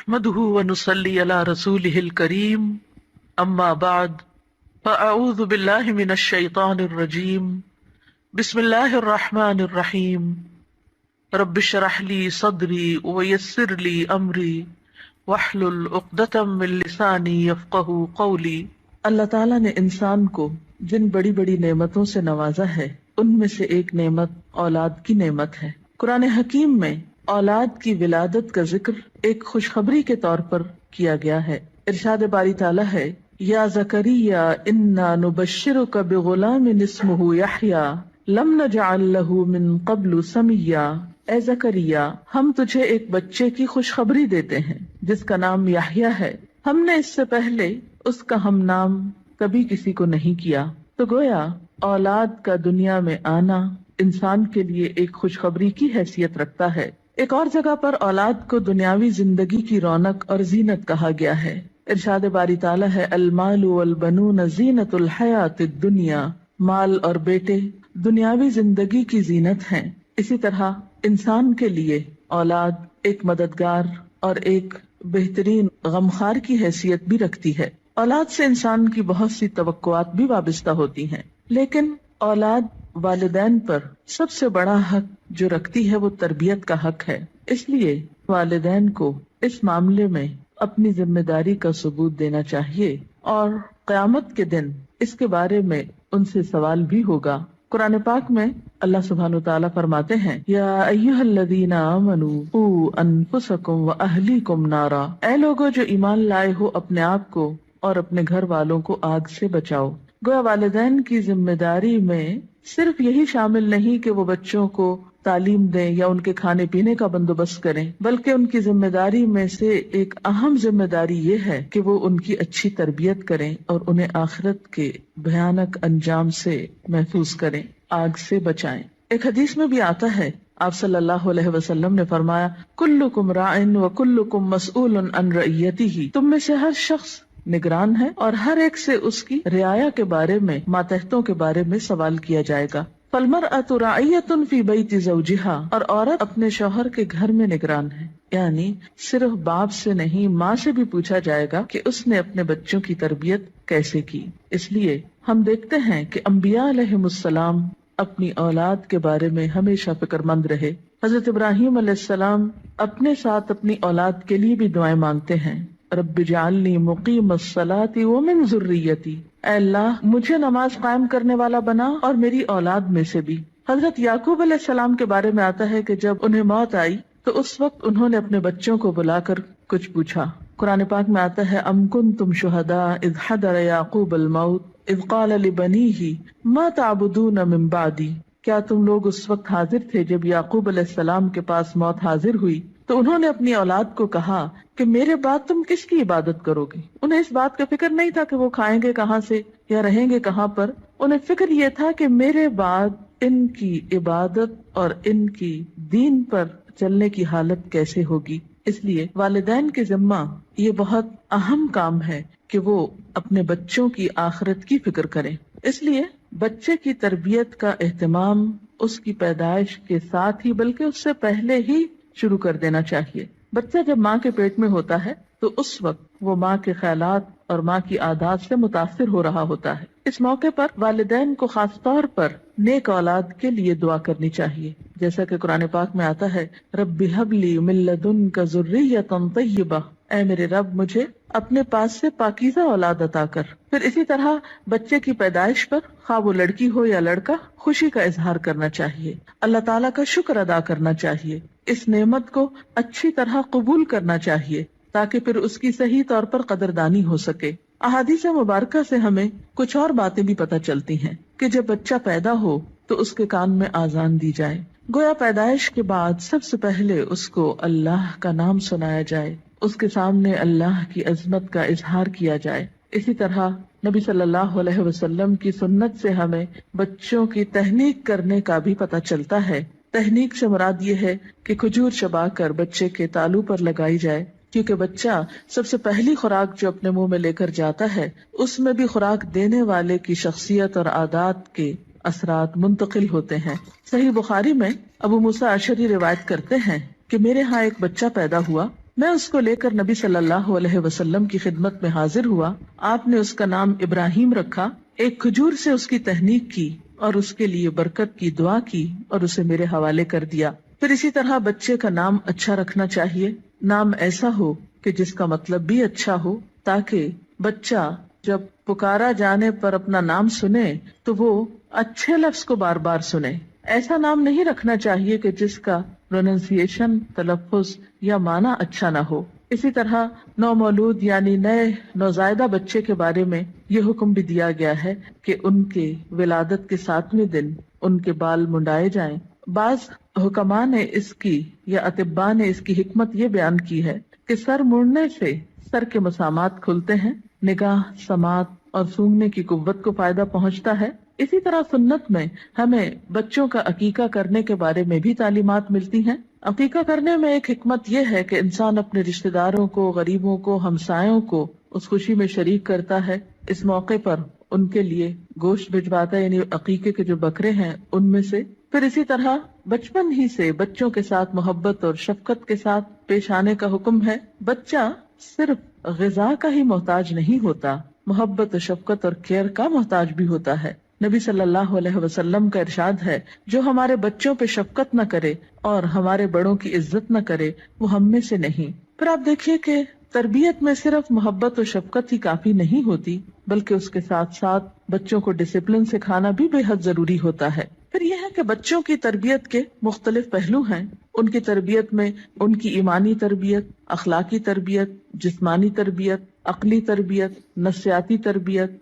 نحمده ونصلي على رسوله الكريم اما بعد فاعوذ بالله من الشيطان الرجيم بسم الله الرحمن الرحيم رب اشرح لي صدري ويسر لي امري واحلل عقدة من لساني يفقهوا قولي۔ اللہ تعالیٰ نے انسان کو جن بڑی بڑی نعمتوں سے نوازا ہے ان میں سے ایک نعمت اولاد کی نعمت ہے۔ قرآن حکیم میں اولاد کی ولادت کا ذکر ایک خوشخبری کے طور پر کیا گیا ہے۔ ارشاد باری تعالیٰ ہے، یا زکریا انا نبشرک بغلام اسمہ یحییٰ لم نجعل لہ من قبل سمیا۔ اے زکریا، ہم تجھے ایک بچے کی خوشخبری دیتے ہیں جس کا نام یحییٰ ہے، ہم نے اس سے پہلے اس کا ہم نام کبھی کسی کو نہیں کیا۔ تو گویا اولاد کا دنیا میں آنا انسان کے لیے ایک خوشخبری کی حیثیت رکھتا ہے۔ ایک اور جگہ پر اولاد کو دنیاوی زندگی کی رونق اور زینت کہا گیا ہے۔ ارشاد باری تعالیٰ ہے، المال والبنون زینت الحیات الدنیا۔ مال اور بیٹے دنیاوی زندگی کی زینت ہیں۔ اسی طرح انسان کے لیے اولاد ایک مددگار اور ایک بہترین غمخوار کی حیثیت بھی رکھتی ہے۔ اولاد سے انسان کی بہت سی توقعات بھی وابستہ ہوتی ہیں، لیکن اولاد والدین پر سب سے بڑا حق جو رکھتی ہے وہ تربیت کا حق ہے۔ اس لیے والدین کو اس معاملے میں اپنی ذمہ داری کا ثبوت دینا چاہیے، اور قیامت کے دن اس کے بارے میں ان سے سوال بھی ہوگا۔ قرآن پاک میں اللہ سبحانہ وتعالیٰ فرماتے ہیں، یا ایھا الذین آمنوا قوا انفسکم واہلیکم نارا۔ اے لوگو جو ایمان لائے ہو، اپنے آپ کو اور اپنے گھر والوں کو آگ سے بچاؤ۔ گویا والدین کی ذمہ داری میں صرف یہی شامل نہیں کہ وہ بچوں کو تعلیم دیں یا ان کے کھانے پینے کا بندوبست کریں، بلکہ ان کی ذمہ داری میں سے ایک اہم ذمہ داری یہ ہے کہ وہ ان کی اچھی تربیت کریں اور انہیں آخرت کے بھیانک انجام سے محفوظ کریں، آگ سے بچائیں۔ ایک حدیث میں بھی آتا ہے، آپ صلی اللہ علیہ وسلم نے فرمایا، کلکم راع وکلکم مسئول عن رعیتہ۔ تم میں سے ہر شخص نگران ہے اور ہر ایک سے اس کی رعایا کے بارے میں، ماتحتوں کے بارے میں سوال کیا جائے گا۔ فالمرأۃ راعیۃ فی بیت زوجہا، اور عورت اپنے شوہر کے گھر میں نگران ہے، یعنی صرف باپ سے نہیں، ماں سے بھی پوچھا جائے گا کہ اس نے اپنے بچوں کی تربیت کیسے کی۔ اس لیے ہم دیکھتے ہیں کہ انبیاء علیہم السلام اپنی اولاد کے بارے میں ہمیشہ فکر مند رہے۔ حضرت ابراہیم علیہ السلام اپنے ساتھ اپنی اولاد کے لیے بھی دعائیں مانگتے ہیں، رب اجعلنی مقیم الصلاۃ ومن ذریتی۔ اے اللہ، مجھے نماز قائم کرنے والا بنا اور میری اولاد میں سے بھی۔ حضرت یعقوب علیہ السلام کے بارے میں آتا ہے کہ جب انہیں موت آئی تو اس وقت انہوں نے اپنے بچوں کو بلا کر کچھ پوچھا۔ قرآن پاک میں آتا ہے، ام کنتم شہداء اذ حضر یعقوب الموت اذ قال لبنیہ ما تعبدون من بعدی۔ کیا تم لوگ اس وقت حاضر تھے جب یعقوب علیہ السلام کے پاس موت حاضر ہوئی تو انہوں نے اپنی اولاد کو کہا کہ میرے بعد تم کس کی عبادت کرو گے؟ انہیں اس بات کا فکر نہیں تھا کہ وہ کھائیں گے کہاں سے یا رہیں گے کہاں پر، انہیں فکر یہ تھا کہ میرے بعد ان کی عبادت اور ان کی دین پر چلنے کی حالت کیسے ہوگی۔ اس لیے والدین کے ذمہ یہ بہت اہم کام ہے کہ وہ اپنے بچوں کی آخرت کی فکر کریں۔ اس لیے بچے کی تربیت کا اہتمام اس کی پیدائش کے ساتھ ہی بلکہ اس سے پہلے ہی شروع کر دینا چاہیے۔ بچہ جب ماں کے پیٹ میں ہوتا ہے تو اس وقت وہ ماں کے خیالات اور ماں کی عادات سے متاثر ہو رہا ہوتا ہے۔ اس موقع پر والدین کو خاص طور پر نیک اولاد کے لیے دعا کرنی چاہیے، جیسا کہ قرآن پاک میں آتا ہے، رب ہب لی من لدنک ذریۃ طیبہ۔ اے میرے رب، مجھے اپنے پاس سے پاکیزہ اولاد عطا کر۔ پھر اسی طرح بچے کی پیدائش پر، خواہ وہ لڑکی ہو یا لڑکا، خوشی کا اظہار کرنا چاہیے، اللہ تعالیٰ کا شکر ادا کرنا چاہیے، اس نعمت کو اچھی طرح قبول کرنا چاہیے تاکہ پھر اس کی صحیح طور پر قدردانی ہو سکے۔ احادیث مبارکہ سے ہمیں کچھ اور باتیں بھی پتہ چلتی ہیں کہ جب بچہ پیدا ہو تو اس کے کان میں آذان دی جائے، گویا پیدائش کے بعد سب سے پہلے اس کو اللہ کا نام سنایا جائے، اس کے سامنے اللہ کی عظمت کا اظہار کیا جائے۔ اسی طرح نبی صلی اللہ علیہ وسلم کی سنت سے ہمیں بچوں کی تہنیک کرنے کا بھی پتہ چلتا ہے۔ تہنیک سے مراد یہ ہے کہ کھجور چبا کر بچے کے تالو پر لگائی جائے، کیونکہ بچہ سب سے پہلی خوراک جو اپنے منہ میں لے کر جاتا ہے اس میں بھی خوراک دینے والے کی شخصیت اور عادات کے اثرات منتقل ہوتے ہیں۔ صحیح بخاری میں ابو موسیٰ اشعری روایت کرتے ہیں کہ میرے ہاں ایک بچہ پیدا ہوا، میں اس کو لے کر نبی صلی اللہ علیہ وسلم کی خدمت میں حاضر ہوا. آپ نے اس کا نام ابراہیم رکھا. ایک کھجور سے اس کی تہنیک کی اور اس کے لیے برکت کی دعا کی اور اسے میرے حوالے کر دیا. پھر اسی طرح بچے کا نام اچھا رکھنا چاہیے. نام ایسا ہو کہ جس کا مطلب بھی اچھا ہو، تاکہ بچہ جب پکارا جانے پر اپنا نام سنے تو وہ اچھے لفظ کو بار بار سنے. ایسا نام نہیں رکھنا چاہیے کہ جس کا پروننسیشن، تلفظ یا معنی اچھا نہ ہو. اسی طرح نومولود یعنی نئے نوزائیدہ بچے کے بارے میں یہ حکم بھی دیا گیا ہے کہ ان کے ولادت کے 7ویں دن ان کے بال منڈائے جائیں. بعض حکماء نے اس کی یا اطباء نے اس کی حکمت یہ بیان کی ہے کہ سر مڑنے سے سر کے مسامات کھلتے ہیں، نگاہ، سماعت اور سونگھنے کی قوت کو فائدہ پہنچتا ہے. اسی طرح سنت میں ہمیں بچوں کا عقیقہ کرنے کے بارے میں بھی تعلیمات ملتی ہیں. عقیقہ کرنے میں ایک حکمت یہ ہے کہ انسان اپنے رشتہ داروں کو، غریبوں کو، ہمسایوں کو اس خوشی میں شریک کرتا ہے. اس موقع پر ان کے لیے گوشت بھجواتا ہے، یعنی عقیقے کے جو بکرے ہیں ان میں سے. پھر اسی طرح بچپن ہی سے بچوں کے ساتھ محبت اور شفقت کے ساتھ پیش آنے کا حکم ہے. بچہ صرف غذا کا ہی محتاج نہیں ہوتا، محبت و شفقت اور کیئر کا محتاج بھی ہوتا ہے. نبی صلی اللہ علیہ وسلم کا ارشاد ہے، جو ہمارے بچوں پہ شفقت نہ کرے اور ہمارے بڑوں کی عزت نہ کرے وہ ہم میں سے نہیں. پھر آپ دیکھیے کہ تربیت میں صرف محبت و شفقت ہی کافی نہیں ہوتی، بلکہ اس کے ساتھ ساتھ بچوں کو ڈسپلن سکھانا بھی بے حد ضروری ہوتا ہے. پھر یہ ہے کہ بچوں کی تربیت کے مختلف پہلو ہیں. ان کی تربیت میں ان کی ایمانی تربیت، اخلاقی تربیت، جسمانی تربیت، عقلی تربیت، نفسیاتی تربیت،